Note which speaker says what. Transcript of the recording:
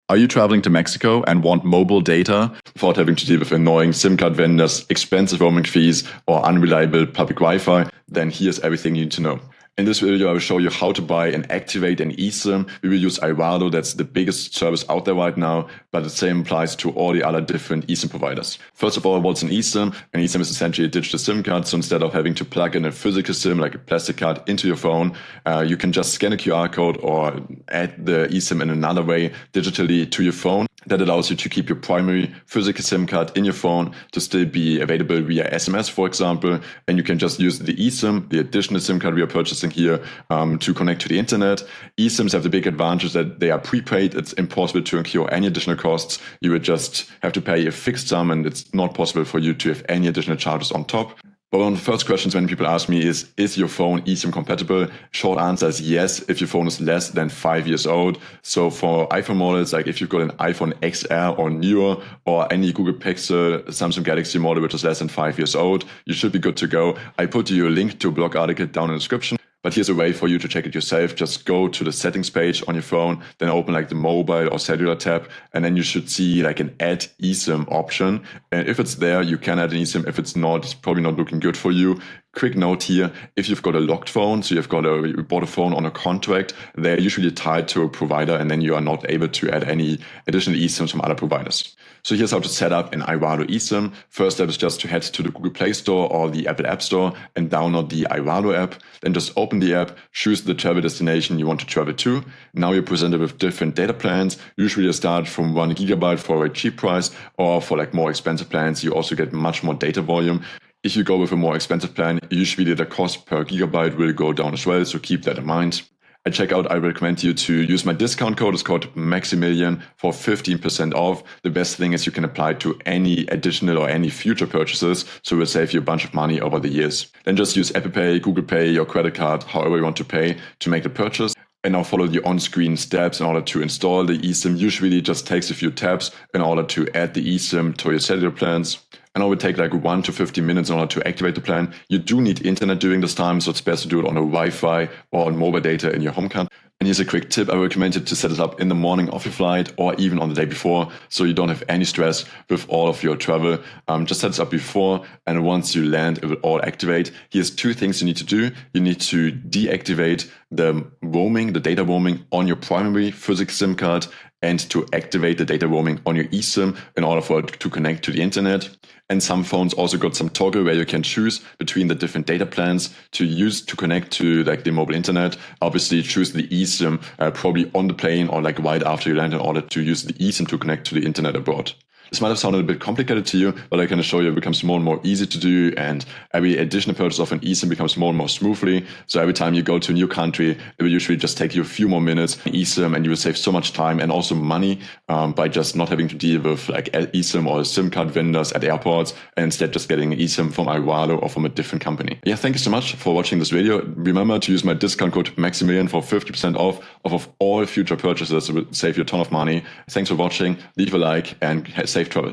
Speaker 1: Are you traveling to Mexico and want mobile data without having to deal with annoying SIM card vendors, expensive roaming fees, or unreliable public Wi-Fi? Then here's everything you need to know. In this video, I will show you how to buy and activate an eSIM. We will use iValo, that's the biggest service out there right now, but the same applies to all the other different eSIM providers. First of all, what's an eSIM? An eSIM is essentially a digital SIM card, so instead of having to plug in a physical SIM like a plastic card into your phone, you can just scan a QR code or add the eSIM in another way digitally to your phone. That allows you to keep your primary physical SIM card in your phone to still be available via SMS, for example, and you can just use the eSIM, the additional SIM card we are purchasing here, to connect to the internet. eSIMs have the big advantage that they are prepaid. It's impossible to incur any additional costs. You would just have to pay a fixed sum, and it's not possible for you to have any additional charges on top. But one of the first questions when people ask me is your phone eSIM compatible? Short answer is yes, if your phone is less than 5 years old. So for iPhone models, like if you've got an iPhone XR or newer, or any Google Pixel, Samsung Galaxy model which is less than 5 years old, you should be good to go. I put you a link to a blog article down in the description. But here's a way for you to check it yourself. Just go to the settings page on your phone, then open like the mobile or cellular tab, and then you should see like an add eSIM option. And if it's there, you can add an eSIM. If it's not, it's probably not looking good for you. Quick note here, if you've got a locked phone, so you bought a phone on a contract, they're usually tied to a provider, and then you are not able to add any additional eSIMs from other providers. So here's how to set up an iValo eSIM. First step is just to head to the Google Play Store or the Apple App Store and download the iValo app. Then just open the app, choose the travel destination you want to travel to. Now you're presented with different data plans. Usually you start from 1 GB for a cheap price, or for like more expensive plans, you also get much more data volume. If you go with a more expensive plan, usually the cost per gigabyte will go down as well, so keep that in mind. At checkout, I recommend you to use my discount code. It's called Maximilian for 15% off. The best thing is you can apply to any additional or any future purchases, so it will save you a bunch of money over the years. Then just use Apple Pay, Google Pay, your credit card, however you want to pay to make the purchase. And now follow the on-screen steps in order to install the eSIM. Usually it just takes a few taps in order to add the eSIM to your cellular plans. And it will take like 1 to 15 minutes in order to activate the plan. You do need internet during this time, so it's best to do it on a Wi-Fi or on mobile data in your home country. And here's a quick tip. I recommend you to set it up in the morning of your flight or even on the day before, so you don't have any stress with all of your travel. Just set it up before, and once you land, it will all activate. Here's 2 things you need to do. You need to deactivate the roaming, the data roaming on your primary physical SIM card, and to activate the data roaming on your eSIM in order for it to connect to the internet. And some phones also got some toggle where you can choose between the different data plans to use to connect to like the mobile internet. Obviously choose the eSIM probably on the plane or like right after you land in order to use the eSIM to connect to the internet abroad. This might have sounded a bit complicated to you, but I can assure you it becomes more and more easy to do, and every additional purchase of an eSIM becomes more and more smoothly. So every time you go to a new country, it will usually just take you a few more minutes eSIM, and you will save so much time and also money by just not having to deal with like eSIM or SIM card vendors at airports, and instead just getting an eSIM from iValo or from a different company. Yeah, thank you so much for watching this video. Remember to use my discount code Maximilian for 50% off of all future purchases. It will save you a ton of money. Thanks for watching. Leave a like and safe travel.